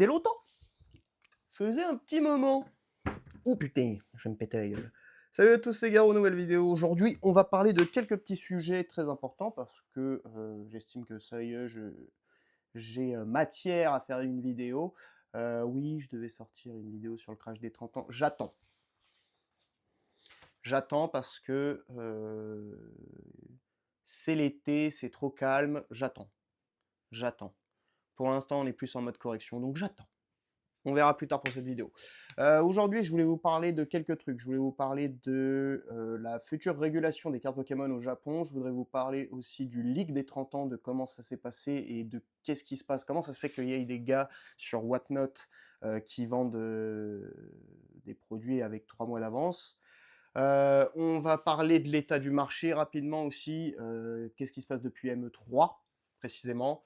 faisait longtemps. Faisait un petit moment. Oh putain, je vais me péter la gueule. Salut à tous, c'est Garo, nouvelle vidéo. Aujourd'hui, on va parler de quelques petits sujets très importants parce que j'estime que ça y est, j'ai matière à faire une vidéo. Oui, je devais sortir une vidéo sur le crash des 30 ans. J'attends. J'attends parce que c'est l'été, c'est trop calme. J'attends. J'attends. Pour l'instant, on est plus en mode correction, donc j'attends. On verra plus tard pour cette vidéo. Aujourd'hui, je voulais vous parler de quelques trucs. Je voulais vous parler de la future régulation des cartes Pokémon au Japon. Je voudrais vous parler aussi du leak des 30 ans, de comment ça s'est passé et de qu'est-ce qui se passe. Comment ça se fait qu'il y ait des gars sur Whatnot qui vendent des produits avec 3 mois d'avance. On va parler de l'état du marché rapidement aussi. Qu'est-ce qui se passe depuis ME3 précisément.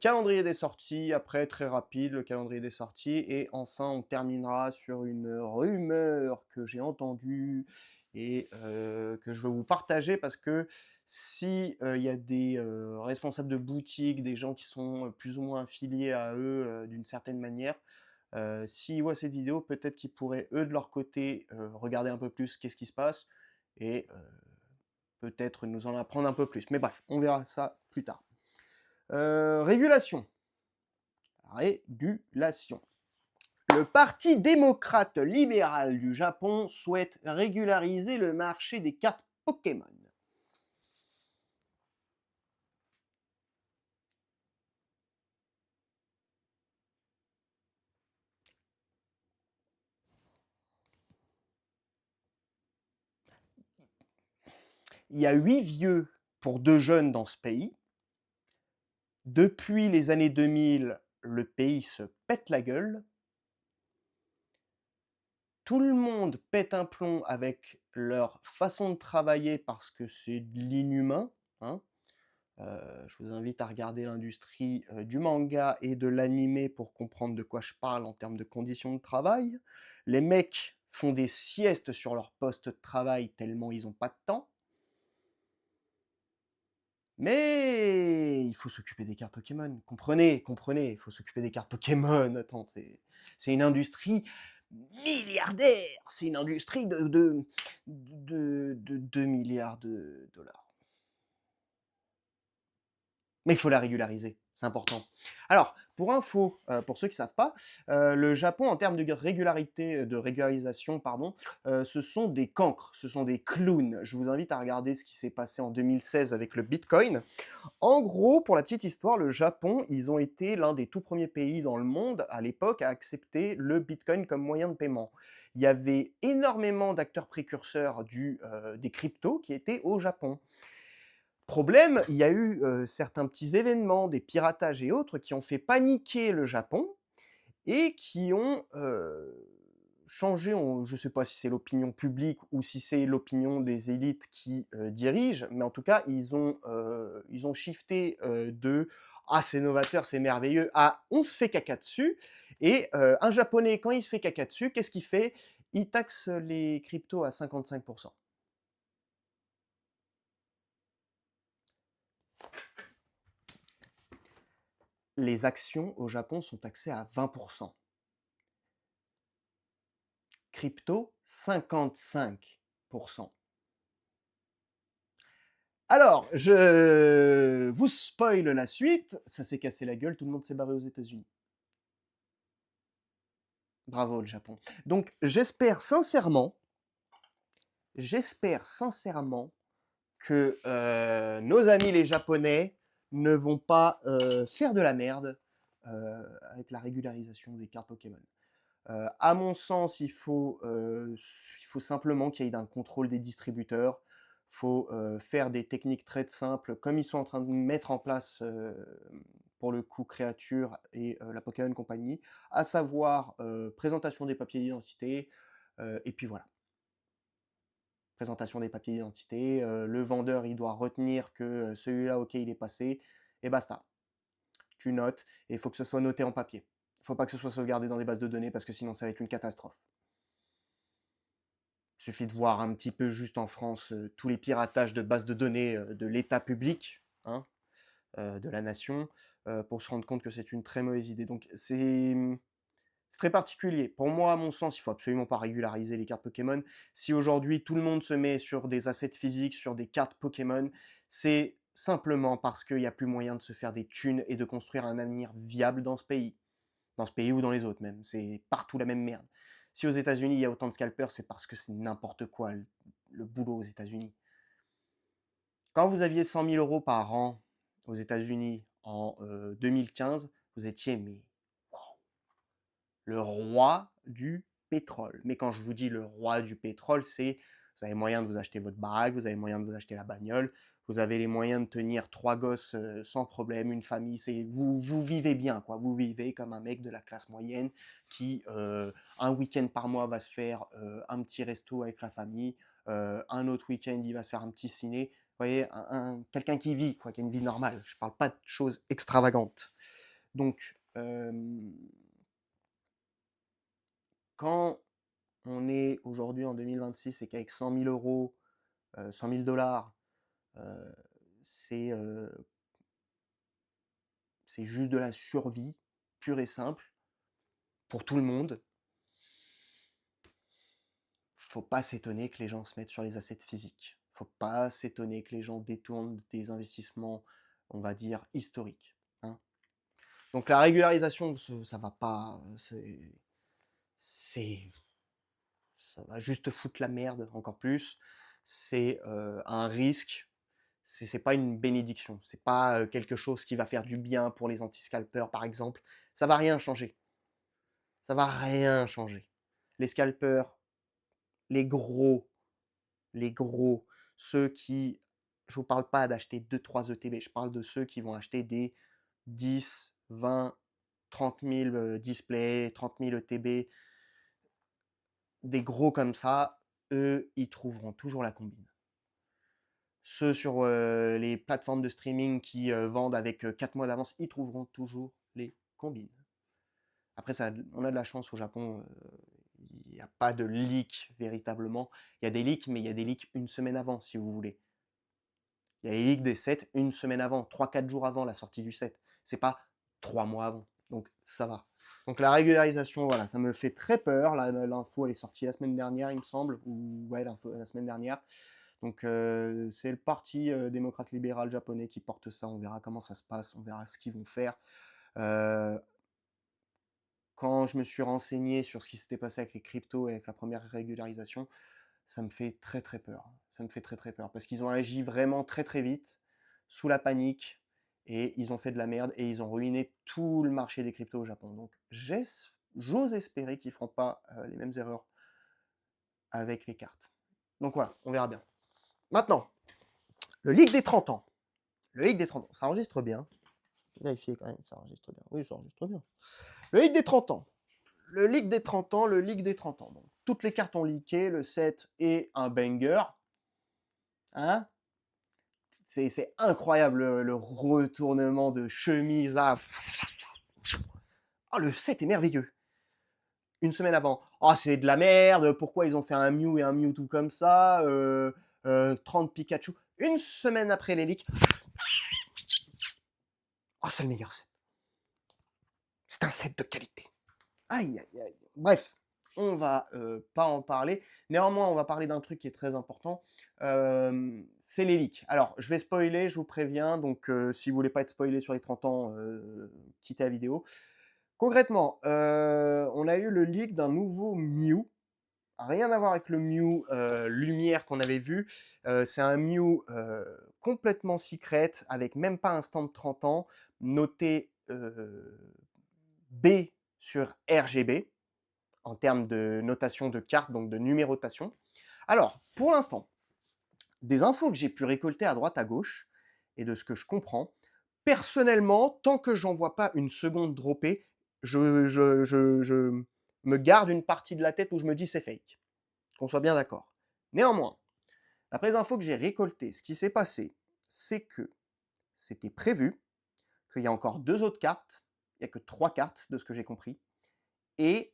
Calendrier des sorties, après très rapide le calendrier des sorties, et enfin on terminera sur une rumeur que j'ai entendue et que je veux vous partager parce que si il y a des responsables de boutiques, des gens qui sont plus ou moins affiliés à eux d'une certaine manière, s'ils voient cette vidéo, peut-être qu'ils pourraient eux de leur côté regarder un peu plus qu'est-ce qui se passe et peut-être nous en apprendre un peu plus. Mais bref, on verra ça plus tard. Régulation. Régulation. Le Parti démocrate libéral du Japon souhaite régulariser le marché des cartes Pokémon. Il y a 8 vieux pour 2 jeunes dans ce pays. Depuis les années 2000, le pays se pète la gueule. Tout le monde pète un plomb avec leur façon de travailler parce que c'est de l'inhumain. Hein. Je vous invite à regarder l'industrie du manga et de l'anime pour comprendre de quoi je parle en termes de conditions de travail. Les mecs font des siestes sur leur poste de travail tellement ils n'ont pas de temps. Mais il faut s'occuper des cartes Pokémon. Comprenez, il faut s'occuper des cartes Pokémon. Attends, c'est une industrie milliardaire. C'est une industrie de 2 milliards de dollars. Mais il faut la régulariser, c'est important. Alors, pour info, pour ceux qui ne savent pas, le Japon, en termes de régularité, de régularisation, pardon, ce sont des cancres, ce sont des clowns. Je vous invite à regarder ce qui s'est passé en 2016 avec le Bitcoin. En gros, pour la petite histoire, le Japon, ils ont été l'un des tout premiers pays dans le monde, à l'époque, à accepter le Bitcoin comme moyen de paiement. Il y avait énormément d'acteurs précurseurs des cryptos qui étaient au Japon. Problème, il y a eu certains petits événements, des piratages et autres, qui ont fait paniquer le Japon et qui ont changé, je ne sais pas si c'est l'opinion publique ou si c'est l'opinion des élites qui dirigent, mais en tout cas, ils ont shifté de « Ah, c'est novateur, c'est merveilleux » à « On se fait caca dessus ». Et un Japonais, quand il se fait caca dessus, qu'est-ce qu'il fait? Il taxe les cryptos à 55%. Les actions au Japon sont taxées à 20%. Crypto, 55%. Alors, je vous spoil la suite. Ça s'est cassé la gueule, tout le monde s'est barré aux États-Unis. Bravo le Japon. Donc, j'espère sincèrement que nos amis les Japonais ne vont pas faire de la merde avec la régularisation des cartes Pokémon. À mon sens, il faut simplement qu'il y ait un contrôle des distributeurs. Il faut faire des techniques très simples, comme ils sont en train de mettre en place pour le coup Créature et la Pokémon Company, à savoir présentation des papiers d'identité, et puis voilà. Présentation des papiers d'identité, le vendeur il doit retenir que celui-là, ok, il est passé, et basta. Tu notes, et il faut que ce soit noté en papier. Il ne faut pas que ce soit sauvegardé dans des bases de données parce que sinon ça va être une catastrophe. Il suffit de voir un petit peu juste en France tous les piratages de bases de données de l'État public, hein, de la nation. pour se rendre compte que c'est une très mauvaise idée. Donc c'est très particulier. Pour moi, à mon sens, il faut absolument pas régulariser les cartes Pokémon. Si aujourd'hui tout le monde se met sur des assets physiques, sur des cartes Pokémon, c'est simplement parce qu'il n'y a plus moyen de se faire des thunes et de construire un avenir viable dans ce pays. Dans ce pays ou dans les autres même. C'est partout la même merde. Si aux États-Unis il y a autant de scalpers, c'est parce que c'est n'importe quoi le boulot aux États-Unis. Quand vous aviez 100 000 euros par an aux États-Unis en 2015, vous étiez mais le roi du pétrole. Mais quand je vous dis le roi du pétrole, c'est vous avez moyen de vous acheter votre baraque, vous avez moyen de vous acheter la bagnole, vous avez les moyens de tenir 3 gosses sans problème, une famille, vous vivez bien, quoi. Vous vivez comme un mec de la classe moyenne qui, un week-end par mois, va se faire un petit resto avec la famille, un autre week-end, il va se faire un petit ciné. Vous voyez, quelqu'un qui vit, quoi, qui a une vie normale. Je ne parle pas de choses extravagantes. Donc, quand on est aujourd'hui en 2026 et qu'avec 100 000 euros, 100 000 dollars, euh, c'est juste de la survie pure et simple pour tout le monde, faut pas s'étonner que les gens se mettent sur les assets physiques. Faut pas s'étonner que les gens détournent des investissements, on va dire, historiques. Hein. Donc la régularisation, ça va pas, ça va juste foutre la merde encore plus. C'est un risque. C'est pas une bénédiction. C'est pas quelque chose qui va faire du bien pour les anti-scalpers, par exemple. Ça va rien changer. Ça va rien changer. Les scalpers, les gros, les gros, ceux qui, je vous parle pas d'acheter 2-3 ETB, je parle de ceux qui vont acheter des 10, 20, 30 000 displays, 30 000 ETB, des gros comme ça, eux, ils trouveront toujours la combine. Ceux sur les plateformes de streaming qui vendent avec 4 mois d'avance, ils trouveront toujours les combines. Après, ça, on a de la chance au Japon, il n'y a pas de leak véritablement. Il y a des leaks, mais il y a des leaks une semaine avant, si vous voulez. Il y a les leaks des sets une semaine avant, 3-4 jours avant la sortie du set. C'est pas 3 mois avant. Donc ça va. Donc la régularisation, voilà, ça me fait très peur. L'info, elle est sortie la semaine dernière, il me semble. Ou ouais, l'info la semaine dernière. Donc c'est le parti démocrate libéral japonais qui porte ça. On verra comment ça se passe, on verra ce qu'ils vont faire. Quand je me suis renseigné sur ce qui s'était passé avec les cryptos et avec la première régularisation, ça me fait très très peur. Ça me fait très très peur parce qu'ils ont agi vraiment très très vite, sous la panique, et ils ont fait de la merde et ils ont ruiné tout le marché des cryptos au Japon. Donc j'ose espérer qu'ils ne feront pas les mêmes erreurs avec les cartes. Donc voilà, on verra bien. Maintenant, le leak des 30 ans. Le leak des 30 ans, ça enregistre bien. Vérifier quand même, ça enregistre bien. Oui, ça enregistre bien. Le leak des 30 ans. Le leak des 30 ans, le leak des 30 ans. Donc, toutes les cartes ont leaké, le set est un banger. Hein, c'est incroyable le retournement de chemise là. Oh, le set est merveilleux. Une semaine avant, oh, c'est de la merde, pourquoi ils ont fait un Mew et un Mewtwo comme ça, 30 Pikachu. Une semaine après les leaks, oh, c'est le meilleur set. C'est un set de qualité. Aïe, aïe, aïe. Bref, on va pas en parler. Néanmoins, on va parler d'un truc qui est très important. C'est les leaks. Alors, je vais spoiler, je vous préviens. Donc, si vous voulez pas être spoilé sur les 30 ans, quittez la vidéo. Concrètement, on a eu le leak d'un nouveau Mew. Rien à voir avec le Mew lumière qu'on avait vu. C'est un Mew complètement secret, avec même pas un stand 30 ans, noté B sur RGB, en termes de notation de carte, donc de numérotation. Alors, pour l'instant, des infos que j'ai pu récolter à droite à gauche, et de ce que je comprends, personnellement, tant que j'en vois pas une seconde dropper, je me garde une partie de la tête où je me dis c'est fake. Qu'on soit bien d'accord. Néanmoins, d'après les infos que j'ai récoltées, ce qui s'est passé, c'est que c'était prévu qu'il y a encore 2 autres cartes, il n'y a que 3 cartes de ce que j'ai compris, et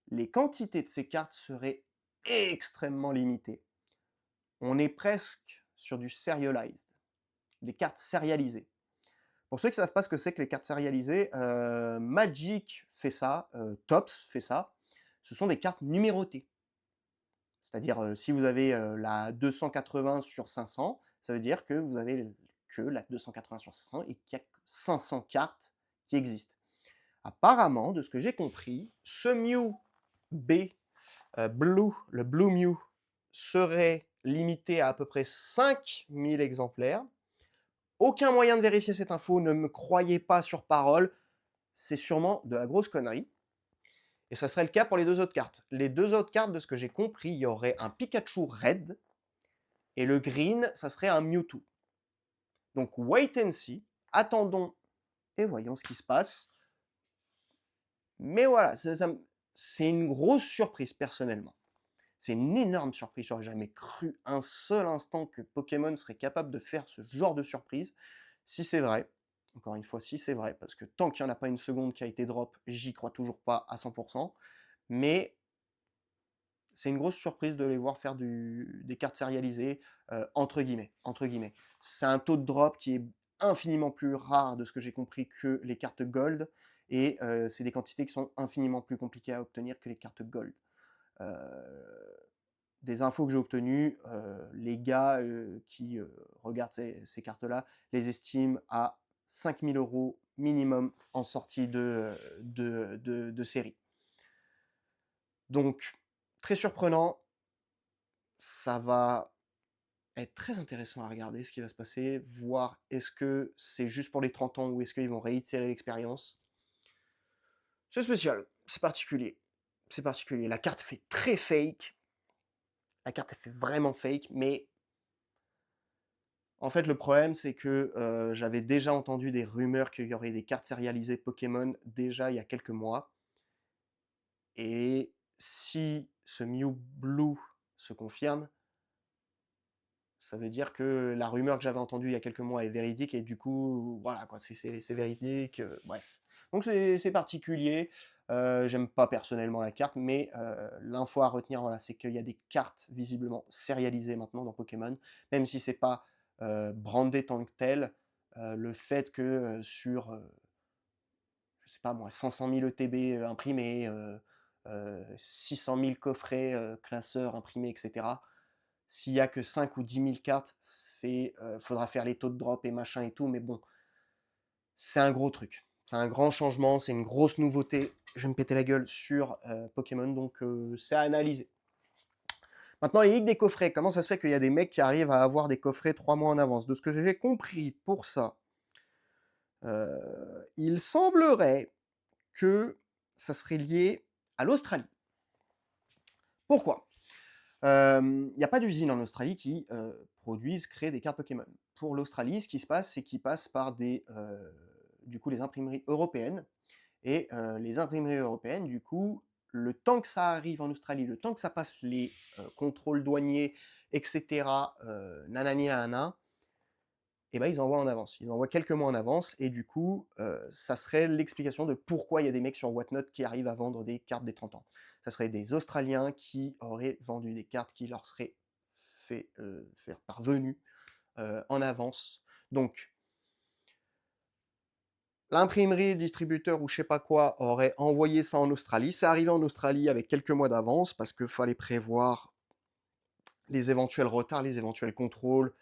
les quantités de ces cartes seraient extrêmement limitées. On est presque sur du serialized, des cartes sérialisées. Pour ceux qui ne savent pas ce que c'est que les cartes sérialisées, Magic fait ça, Topps fait ça. Ce sont des cartes numérotées. C'est-à-dire, si vous avez la 280 sur 500, ça veut dire que vous avez que la 280 sur 500 et qu'il y a que 500 cartes qui existent. Apparemment, de ce que j'ai compris, ce Mew B Blue, le Blue Mew, serait limité à peu près 5000 exemplaires. Aucun moyen de vérifier cette info, ne me croyez pas sur parole, c'est sûrement de la grosse connerie. Et ça serait le cas pour les deux autres cartes. Les deux autres cartes, de ce que j'ai compris, il y aurait un Pikachu Red, et le green, ça serait un Mewtwo. Donc wait and see, attendons et voyons ce qui se passe. Mais voilà, c'est une grosse surprise personnellement. C'est une énorme surprise, j'aurais jamais cru un seul instant que Pokémon serait capable de faire ce genre de surprise. Si c'est vrai, encore une fois, si c'est vrai, parce que tant qu'il n'y en a pas une seconde qui a été drop, j'y crois toujours pas à 100%, mais c'est une grosse surprise de les voir faire des cartes sérialisées, entre guillemets. C'est un taux de drop qui est infiniment plus rare, de ce que j'ai compris, que les cartes Gold, et c'est des quantités qui sont infiniment plus compliquées à obtenir que les cartes Gold. Des infos que j'ai obtenues, les gars qui regardent ces cartes-là les estiment à 5000 € minimum en sortie de série. Donc, très surprenant, ça va être très intéressant à regarder ce qui va se passer, voir est-ce que c'est juste pour les 30 ans ou est-ce qu'ils vont réitérer l'expérience. C'est spécial, c'est particulier. C'est particulier. La carte fait très fake. La carte elle fait vraiment fake, mais en fait le problème c'est que j'avais déjà entendu des rumeurs qu'il y aurait des cartes sérialisées Pokémon déjà il y a quelques mois. Et si ce Mew Blue se confirme, ça veut dire que la rumeur que j'avais entendue il y a quelques mois est véridique et du coup, voilà quoi, c'est véridique, bref. Donc c'est particulier, j'aime pas personnellement la carte, mais l'info à retenir, voilà, c'est qu'il y a des cartes visiblement sérialisées maintenant dans Pokémon, même si c'est pas brandé tant que tel, le fait que sur, je sais pas moi, 500 000 ETB imprimés, 600 000 coffrets classeurs imprimés, etc. S'il y a que 5 ou 10 000 cartes, faudra faire les taux de drop et machin et tout, mais bon, c'est un gros truc. C'est un grand changement, c'est une grosse nouveauté. Je vais me péter la gueule sur Pokémon, donc c'est à analyser. Maintenant, les ligues des coffrets, comment ça se fait qu'il y a des mecs qui arrivent à avoir des coffrets 3 mois en avance? De ce que j'ai compris pour ça, il semblerait que ça serait lié à l'Australie. Pourquoi? Il n'y a pas d'usine en Australie qui créent des cartes Pokémon. Pour l'Australie, ce qui se passe, c'est qu'ils passent par du coup, les imprimeries européennes. Et les imprimeries européennes, du coup, le temps que ça arrive en Australie, le temps que ça passe les contrôles douaniers, etc., nanani nanana, et ben, ils envoient en avance. Ils envoient quelques mois en avance, et du coup, ça serait l'explication de pourquoi il y a des mecs sur Whatnot qui arrivent à vendre des cartes des 30 ans. Ça serait des Australiens qui auraient vendu des cartes qui leur seraient faire parvenues en avance. Donc, l'imprimerie, le distributeur ou je sais pas quoi aurait envoyé ça en Australie. C'est arrivé en Australie avec quelques mois d'avance parce qu'il fallait prévoir les éventuels retards, les éventuels contrôles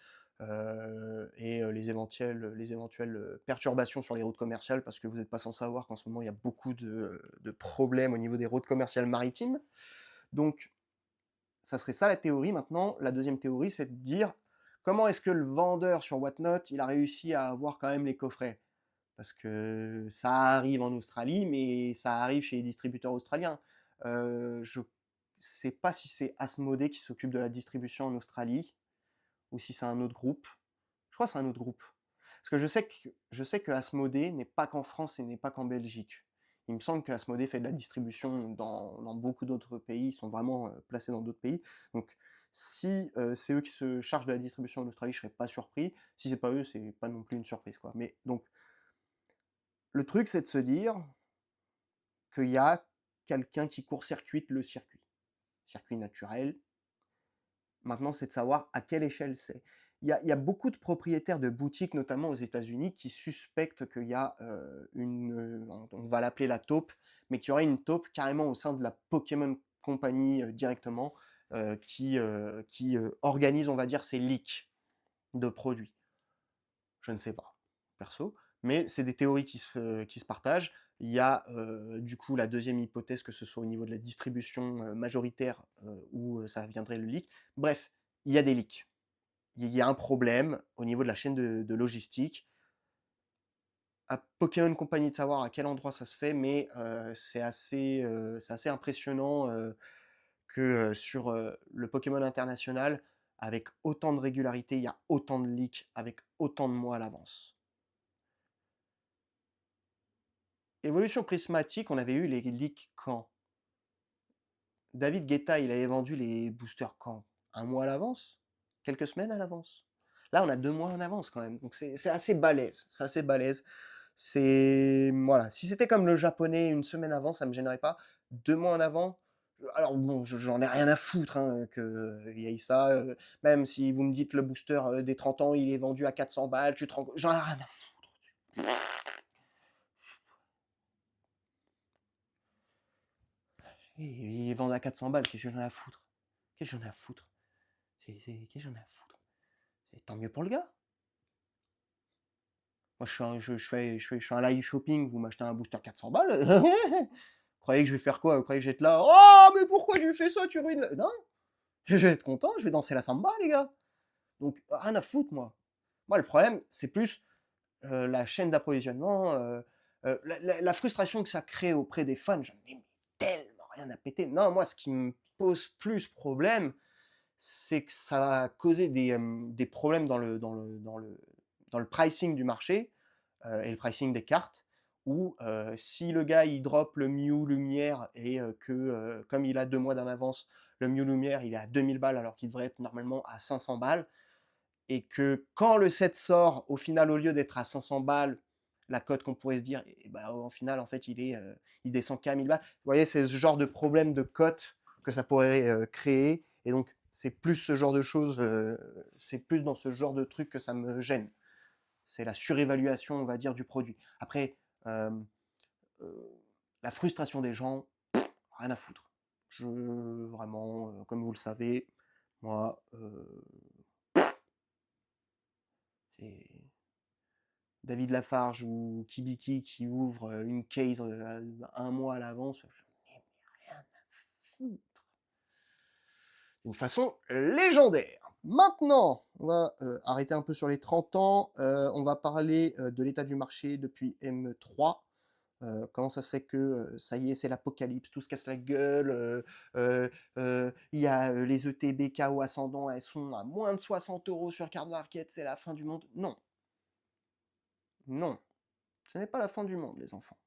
et les éventuelles perturbations sur les routes commerciales, parce que vous n'êtes pas sans savoir qu'en ce moment il y a beaucoup de problèmes au niveau des routes commerciales maritimes. Donc ça serait ça la théorie. Maintenant, la deuxième théorie, c'est de dire comment est-ce que le vendeur sur Whatnot, il a réussi à avoir quand même les coffrets? Parce que ça arrive en Australie, mais ça arrive chez les distributeurs australiens. Je ne sais pas si c'est Asmodée qui s'occupe de la distribution en Australie, ou si c'est un autre groupe. Je crois que c'est un autre groupe. Parce que je sais que Asmodée n'est pas qu'en France et n'est pas qu'en Belgique. Il me semble que Asmodée fait de la distribution dans beaucoup d'autres pays, ils sont vraiment placés dans d'autres pays. Donc si c'est eux qui se chargent de la distribution en Australie, je ne serais pas surpris. Si c'est pas eux, c'est pas non plus une surprise, quoi. Mais donc, le truc, c'est de se dire qu'il y a quelqu'un qui court-circuite le circuit. Circuit naturel. Maintenant, c'est de savoir à quelle échelle c'est. il y a beaucoup de propriétaires de boutiques, notamment aux États-Unis, qui suspectent qu'il y a on va l'appeler la taupe, mais qu'il y aurait une taupe carrément au sein de la Pokémon Company directement, qui organise, on va dire, ces leaks de produits. Je ne sais pas, perso, mais c'est des théories qui se partagent. Il y a du coup la deuxième hypothèse que ce soit au niveau de la distribution majoritaire où ça viendrait le leak. Bref, il y a des leaks. Il y a un problème au niveau de la chaîne de logistique. À Pokémon Company de savoir à quel endroit ça se fait, mais c'est assez impressionnant que sur le Pokémon international, avec autant de régularité, il y a autant de leaks avec autant de mois à l'avance. Évolution prismatique, on avait eu les leaks quand David Guetta, il avait vendu les boosters quand un mois à l'avance? Quelques semaines à l'avance? Là, on a 2 mois en avance quand même, donc c'est assez balèze. C'est assez balèze. Voilà. Si c'était comme le japonais une semaine avant, ça me gênerait pas. 2 mois en avant, alors bon, j'en ai rien à foutre hein, qu'il y ait ça. Même si vous me dites le booster des 30 ans, il est vendu à 400 balles, j'en ai rien à foutre. Et ils vendent à 400 balles, qu'est-ce que j'en ai à foutre? Qu'est-ce que j'en ai à foutre? Qu'est-ce que j'en ai à foutre? Tant mieux pour le gars. Moi, je fais un live shopping, vous m'achetez un booster 400 balles. Vous croyez que je vais faire quoi? Vous croyez que je vais être là? Oh, mais pourquoi tu fais ça? Tu ruines. Non, je vais être content, je vais danser la samba, les gars. Donc, rien à foutre, moi. Moi, le problème, c'est plus la chaîne d'approvisionnement, la frustration que ça crée auprès des fans. J'en ai tellement rien à péter. Non, moi, ce qui me pose plus problème, c'est que ça va causer des problèmes dans le pricing du marché et le pricing des cartes, où si le gars il drop le Mew Lumière et que comme il a 2 mois d'en avance, le Mew Lumière il est à 2000 balles alors qu'il devrait être normalement à 500 balles, et que quand le set sort, au final au lieu d'être à 500 balles, la cote qu'on pourrait se dire, et bah, au final en fait il descend qu'à 1000 balles. Vous voyez, c'est ce genre de problème de cote que ça pourrait créer, et donc c'est plus ce genre de choses, c'est plus dans ce genre de truc que ça me gêne. C'est la surévaluation, on va dire, du produit. Après, euh, la frustration des gens, rien à foutre. Vraiment, comme vous le savez, moi, c'est David Lafarge ou Kibiki qui ouvre une case un mois à l'avance, j'en ai rien à foutre. D'une façon légendaire. Maintenant, on va arrêter un peu sur les 30 ans. On va parler de l'état du marché depuis M3. Comment ça se fait que ça y est, c'est l'apocalypse, tout se casse la gueule. Il y a les ETB KO ascendant, elles sont à moins de 60 euros sur Card Market, c'est la fin du monde. Non, non, ce n'est pas la fin du monde, les enfants.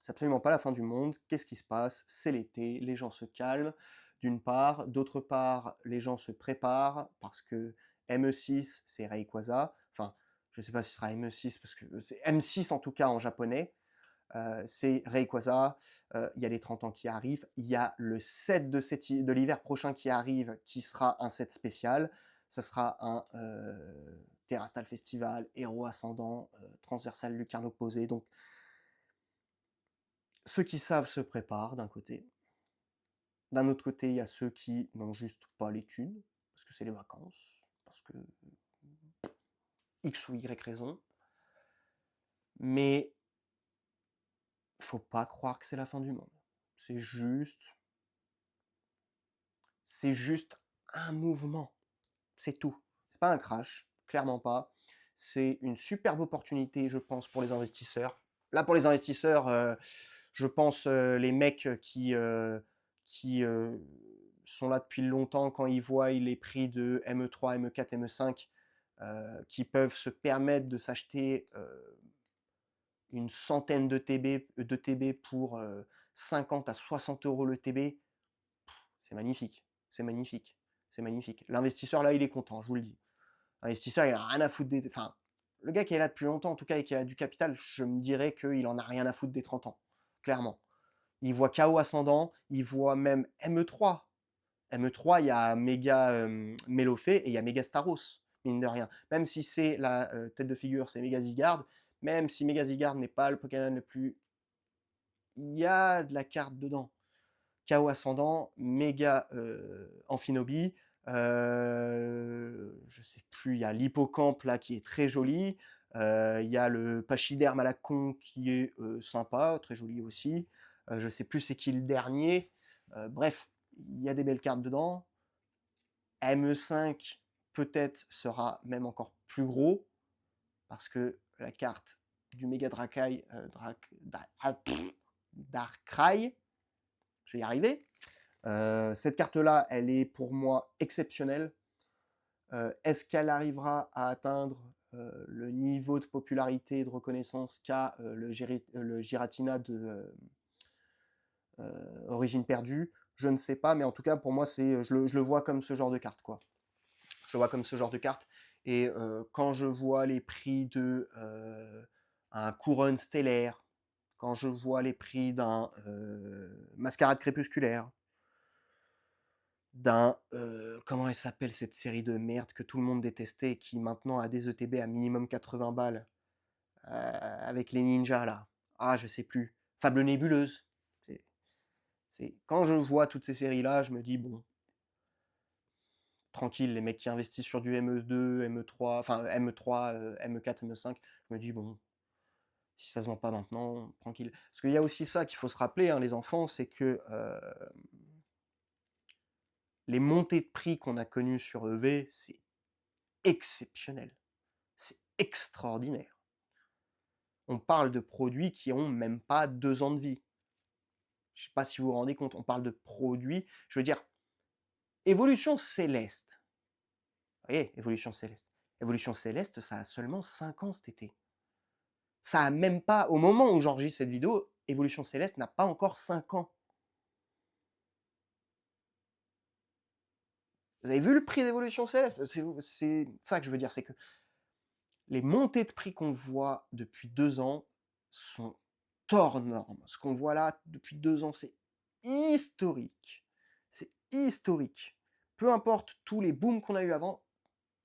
C'est absolument pas la fin du monde. Qu'est-ce qui se passe? C'est l'été, les gens se calment, d'une part. D'autre part, les gens se préparent parce que ME6, c'est Rayquaza. Enfin, je ne sais pas si ce sera ME6 parce que c'est M6 en tout cas en japonais. C'est Rayquaza. Il y a les 30 ans qui arrivent. Il y a le set de l'hiver prochain qui arrive qui sera un set spécial. Ça sera un Terrastal Festival, Héros Ascendant, Transversal Lucarne Opposé. Donc, ceux qui savent se préparent d'un côté. D'un autre côté, il y a ceux qui n'ont juste pas les thunes, parce que c'est les vacances, parce que X ou Y raison. Mais faut pas croire que c'est la fin du monde. C'est juste un mouvement. C'est tout. C'est pas un crash, clairement pas. C'est une superbe opportunité, je pense, pour les investisseurs. Là, pour les investisseurs, je pense les mecs qui sont là depuis longtemps, quand ils voient les prix de ME3, ME4, ME5, qui peuvent se permettre de s'acheter une centaine de TB pour 50 à 60 euros le TB, c'est magnifique. C'est magnifique. C'est magnifique. L'investisseur, là, il est content, je vous le dis. L'investisseur, il a rien à foutre des. Enfin, le gars qui est là depuis longtemps, en tout cas, et qui a du capital, je me dirais qu'il en a rien à foutre des 30 ans. Clairement. Il voit KO ascendant, il voit même ME3. ME3, il y a Méga Melofé et il y a Méga Staros. mine de rien. Même si c'est la tête de figure, c'est Mega Zygarde, même si Mega Zygarde n'est pas le Pokémon le plus... Il y a de la carte dedans. Chaos Ascendant, Méga Amphinobi, je sais plus, il y a l'Hippocampe là qui est très joli, il y a le Pachyderme à la con qui est sympa, très joli aussi, je sais plus c'est qui le dernier, bref, il y a des belles cartes dedans. ME5 peut-être sera même encore plus gros, parce que la carte du Méga Dracaille, Darkrai, je vais y arriver. Cette carte-là, elle est pour moi exceptionnelle. Est-ce qu'elle arrivera à atteindre le niveau de popularité et de reconnaissance qu'a le Giratina de Origine Perdue? Je ne sais pas, mais en tout cas, pour moi, je le vois comme ce genre de carte, quoi. Je le vois comme ce genre de carte. Et quand je vois les prix de un Couronne Stellaire, quand je vois les prix d'un Mascarade Crépusculaire, d'un... comment elle s'appelle cette série de merde que tout le monde détestait, qui maintenant a des ETB à minimum 80 balles, avec les ninjas là. Ah, je sais plus. Fable nébuleuse. Quand je vois toutes ces séries-là, je me dis, bon, tranquille, les mecs qui investissent sur du ME2, ME3, enfin ME3, ME4, ME5, je me dis, bon, si ça se vend pas maintenant, tranquille. Parce qu'il y a aussi ça qu'il faut se rappeler, hein, les enfants, c'est que les montées de prix qu'on a connues sur EV, c'est exceptionnel. C'est extraordinaire. On parle de produits qui ont même pas 2 ans de vie. Je sais pas si vous vous rendez compte, on parle de produits, je veux dire, Évolution Céleste. Vous voyez, Évolution Céleste. Évolution Céleste, ça a seulement 5 ans cet été. Ça a même pas, au moment où j'enregistre cette vidéo, Évolution Céleste n'a pas encore 5 ans. Vous avez vu le prix d'Évolution Céleste? C'est ça que je veux dire, c'est que les montées de prix qu'on voit depuis 2 ans sont hors normes. Ce qu'on voit là depuis 2 ans, c'est historique. C'est historique. Peu importe tous les booms qu'on a eu avant,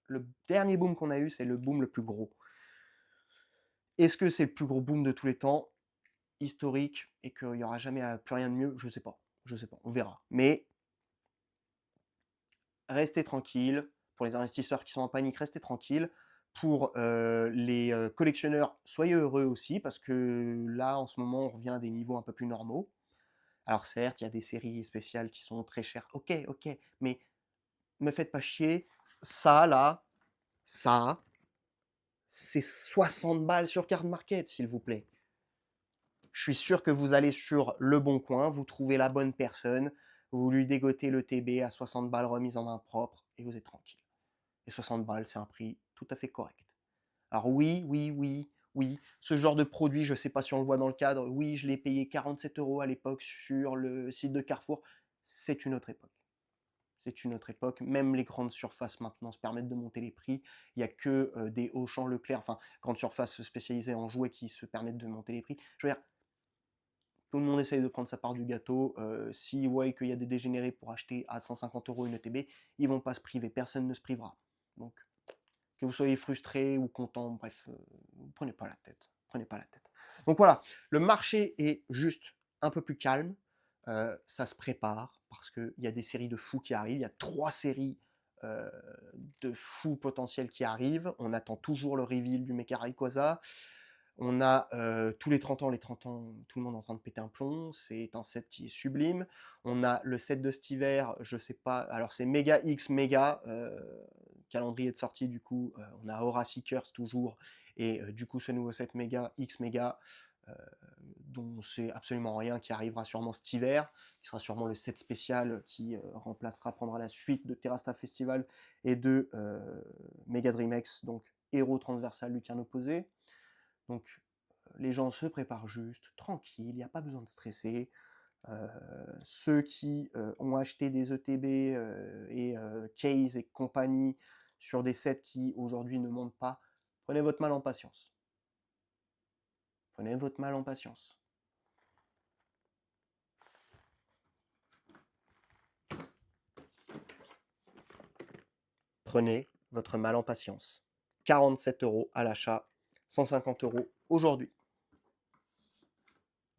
le dernier boom qu'on a eu, c'est le boom le plus gros. Est-ce que c'est le plus gros boom de tous les temps, historique, et qu'il n'y aura jamais plus rien de mieux? Je sais pas. Je sais pas. On verra. Mais restez tranquille. Pour les investisseurs qui sont en panique, restez tranquille. Pour les collectionneurs, soyez heureux aussi, parce que là, en ce moment, on revient à des niveaux un peu plus normaux. Alors certes, il y a des séries spéciales qui sont très chères. Ok, mais me faites pas chier. Ça, là, ça, c'est 60 balles sur Card Market, s'il vous plaît. Je suis sûr que vous allez sur Le Bon Coin, vous trouvez la bonne personne, vous lui dégotez le TB à 60 balles remise en main propre, et vous êtes tranquille. Et 60 balles, c'est un prix tout à fait correct. Alors oui, ce genre de produit, je ne sais pas si on le voit dans le cadre, oui, je l'ai payé 47 € à l'époque sur le site de Carrefour, c'est une autre époque. C'est une autre époque, même les grandes surfaces maintenant se permettent de monter les prix, il n'y a que des Auchan, Leclerc, enfin, grandes surfaces spécialisées en jouets qui se permettent de monter les prix. Je veux dire, tout le monde essaye de prendre sa part du gâteau, s'ils voient qu'il y a des dégénérés pour acheter à 150 € une ETB, ils vont pas se priver, personne ne se privera. Donc, que vous soyez frustré ou content, bref, prenez pas la tête. Prenez pas la tête. Donc voilà, le marché est juste un peu plus calme. Ça se prépare parce qu'il y a des séries de fous qui arrivent. Il y a 3 séries de fous potentiels qui arrivent. On attend toujours le reveal du Mecha Rayquaza. On a tous les 30 ans, tout le monde est en train de péter un plomb. C'est un set qui est sublime. On a le set de cet hiver, je sais pas. Alors c'est Mega X Mega. Calendrier de sortie, du coup, on a Aura Seekers toujours. Et du coup, ce nouveau set Mega X Mega, dont on sait absolument rien, qui arrivera sûrement cet hiver, qui sera sûrement le set spécial qui prendra la suite de Terrasta Festival et de Mega Dream X, donc héros transversal Lucain opposé. Donc les gens se préparent juste, tranquille, il n'y a pas besoin de stresser. Ceux qui ont acheté des ETB et Case et compagnie sur des sets qui aujourd'hui ne montent pas, prenez votre mal en patience. Prenez votre mal en patience. Prenez votre mal en patience. 47 € à l'achat, 150 € aujourd'hui.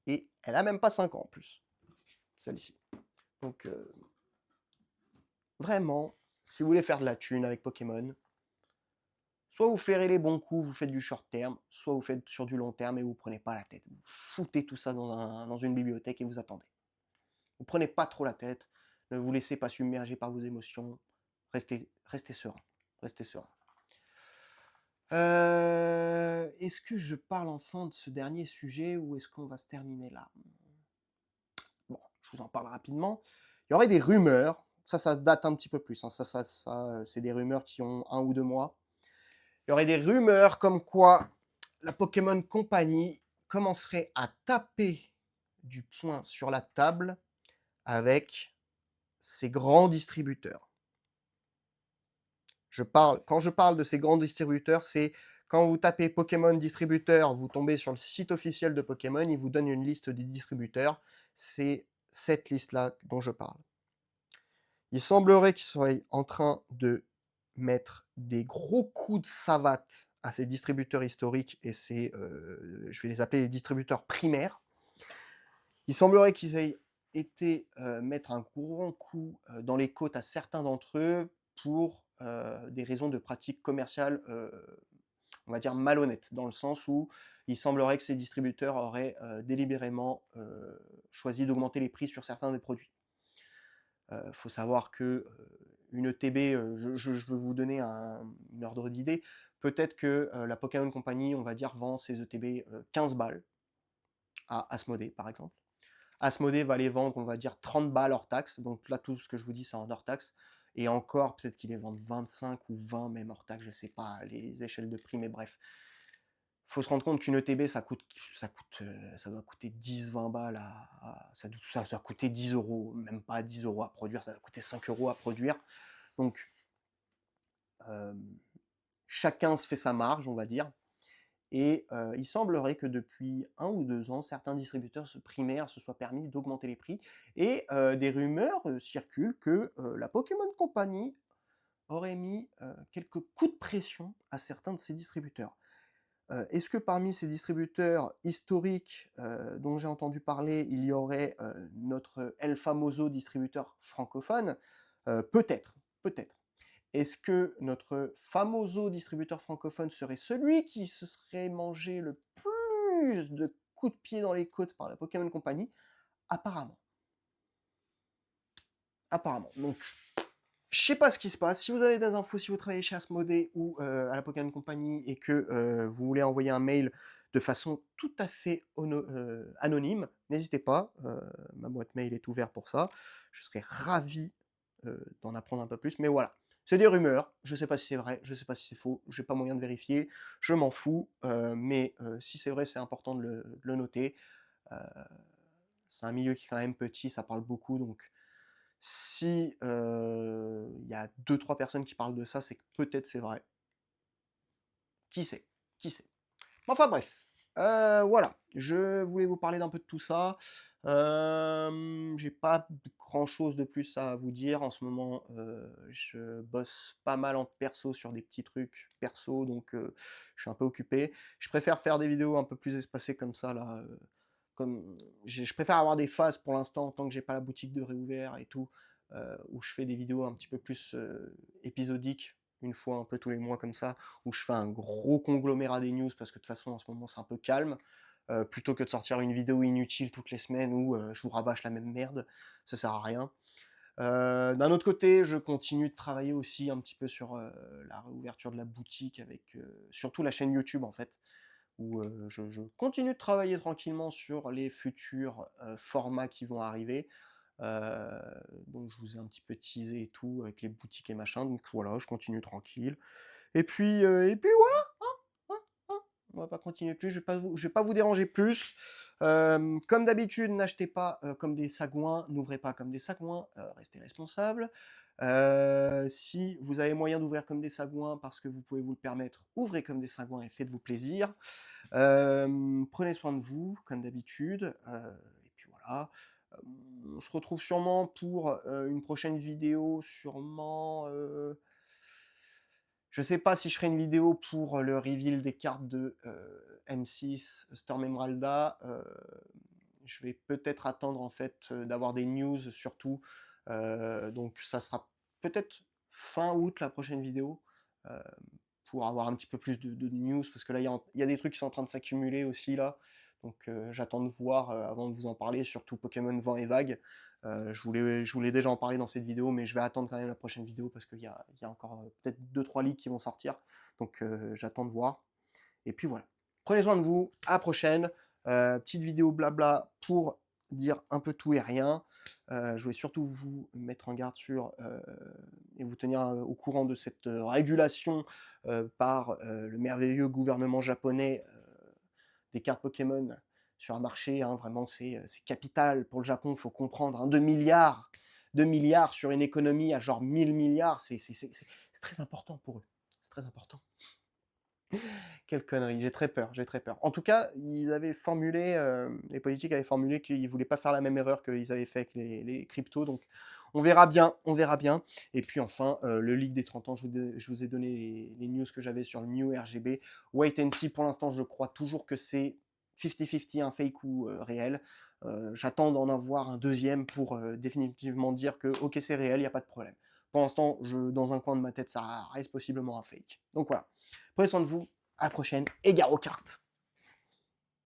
Et elle a même pas 5 ans en plus, celle-ci. Donc vraiment, si vous voulez faire de la thune avec Pokémon, soit vous ferez les bons coups, vous faites du short terme, soit vous faites sur du long terme et vous prenez pas la tête. Vous foutez tout ça dans une bibliothèque et vous attendez. Vous prenez pas trop la tête, ne vous laissez pas submerger par vos émotions, restez serein, restez serein. Est-ce que je parle enfin de ce dernier sujet ou est-ce qu'on va se terminer là? Bon, je vous en parle rapidement. Il y aurait des rumeurs, ça date un petit peu plus, hein, c'est des rumeurs qui ont 1 ou 2 mois. Il y aurait des rumeurs comme quoi la Pokémon Company commencerait à taper du poing sur la table avec ses grands distributeurs. Quand je parle de ces grands distributeurs, c'est quand vous tapez Pokémon distributeur, vous tombez sur le site officiel de Pokémon, il vous donne une liste des distributeurs. C'est cette liste-là dont je parle. Il semblerait qu'ils soient en train de mettre des gros coups de savate à ces distributeurs historiques et je vais les appeler les distributeurs primaires. Il semblerait qu'ils aient été mettre un gros coup dans les côtes à certains d'entre eux pour des raisons de pratique commerciale, on va dire malhonnêtes, dans le sens où il semblerait que ces distributeurs auraient délibérément choisi d'augmenter les prix sur certains des produits. Faut savoir que une ETB, je veux vous donner une ordre d'idée. Peut-être que la Pokémon Company, on va dire, vend ses ETB 15 balles à Asmodée, par exemple. Asmodée va les vendre, on va dire, 30 balles hors taxe. Donc là, tout ce que je vous dis, c'est en hors taxe. Et encore, peut-être qu'ils les vendent 25 ou 20 même hors taxe, je sais pas les échelles de prix, mais bref. Faut se rendre compte qu'une ETB, ça doit coûter 10-20 balles ça doit coûter 10 euros, même pas 10 € à produire, ça doit coûter 5 € à produire. Donc, chacun se fait sa marge, on va dire. Et il semblerait que depuis 1 ou 2 ans, certains distributeurs primaires se soient permis d'augmenter les prix. Et des rumeurs circulent que la Pokémon Company aurait mis quelques coups de pression à certains de ces distributeurs. Est-ce que parmi ces distributeurs historiques dont j'ai entendu parler, il y aurait notre El Famoso distributeur francophone? Peut-être, peut-être. Est-ce que notre famoso distributeur francophone serait celui qui se serait mangé le plus de coups de pied dans les côtes par la Pokémon Company? Apparemment. Apparemment. Donc, je sais pas ce qui se passe. Si vous avez des infos, si vous travaillez chez Asmodée ou à la Pokémon Company et que vous voulez envoyer un mail de façon tout à fait anonyme, n'hésitez pas. Ma boîte mail est ouverte pour ça. Je serais ravi d'en apprendre un peu plus. Mais voilà, c'est des rumeurs. Je sais pas si c'est vrai, je sais pas si c'est faux. J'ai pas moyen de vérifier. Je m'en fous. Mais si c'est vrai, c'est important de le noter. Euh, c'est un milieu qui est quand même petit, ça parle beaucoup, donc si il y a 2-3 personnes qui parlent de ça, c'est que peut-être c'est vrai. Qui sait? Qui sait? Enfin bref, voilà, je voulais vous parler d'un peu de tout ça. J'ai pas grand-chose de plus à vous dire. En ce moment, je bosse pas mal en perso sur des petits trucs perso, donc je suis un peu occupé. Je préfère faire des vidéos un peu plus espacées comme ça, là, je préfère avoir des phases pour l'instant, tant que j'ai pas la boutique de réouvert et tout, où je fais des vidéos un petit peu plus épisodiques, une fois un peu tous les mois comme ça, où je fais un gros conglomérat des news, parce que de toute façon en ce moment c'est un peu calme, plutôt que de sortir une vidéo inutile toutes les semaines où je vous rabâche la même merde, ça sert à rien. D'un autre côté, je continue de travailler aussi un petit peu sur la réouverture de la boutique, avec surtout la chaîne YouTube en fait, où je continue de travailler tranquillement sur les futurs formats qui vont arriver. Donc je vous ai un petit peu teasé et tout avec les boutiques et machin, donc voilà, je continue tranquille. Et puis voilà, hein, hein. On va pas continuer plus, je vais pas vous déranger plus. Comme d'habitude, n'achetez pas comme des sagouins, n'ouvrez pas comme des sagouins, restez responsables. Si vous avez moyen d'ouvrir comme des sagouins parce que vous pouvez vous le permettre, ouvrez comme des sagouins et faites-vous plaisir. Prenez soin de vous, comme d'habitude. Et puis voilà. On se retrouve sûrement pour une prochaine vidéo, sûrement. Je sais pas si je ferai une vidéo pour le reveal des cartes de M6 Storm Emeralda. Je vais peut-être attendre en fait d'avoir des news surtout. Donc ça sera peut-être fin août la prochaine vidéo. euh, pour avoir un petit peu plus de news, parce que là, il y a des trucs qui sont en train de s'accumuler aussi, là. Donc j'attends de voir avant de vous en parler, surtout Pokémon Vent et Vague. Je voulais déjà en parler dans cette vidéo, mais je vais attendre quand même la prochaine vidéo, parce qu'il y a encore peut-être 2-3 leaks qui vont sortir. Donc j'attends de voir. Et puis voilà. Prenez soin de vous, à la prochaine. Petite vidéo blabla pour dire un peu tout et rien. Je voulais surtout vous mettre en garde sur et vous tenir au courant de cette régulation par le merveilleux gouvernement japonais des cartes Pokémon sur un marché. Hein, vraiment, c'est capital pour le Japon, il faut comprendre. Hein, 2 milliards sur une économie à genre 1000 milliards, c'est très important pour eux. C'est très important. Quelle connerie, j'ai très peur, j'ai très peur. En tout cas, ils avaient formulé, les politiques avaient formulé qu'ils ne voulaient pas faire la même erreur qu'ils avaient fait avec les cryptos, donc on verra bien, on verra bien. Et puis enfin, le leak des 30 ans, je vous ai donné les news que j'avais sur le New RGB. Wait and see, pour l'instant, je crois toujours que c'est 50-50, un fake ou réel. J'attends d'en avoir un deuxième pour définitivement dire que ok, c'est réel, il n'y a pas de problème. Pour l'instant, dans un coin de ma tête, ça reste possiblement un fake. Donc voilà. Prenez soin de vous, à la prochaine et gare aux cartes.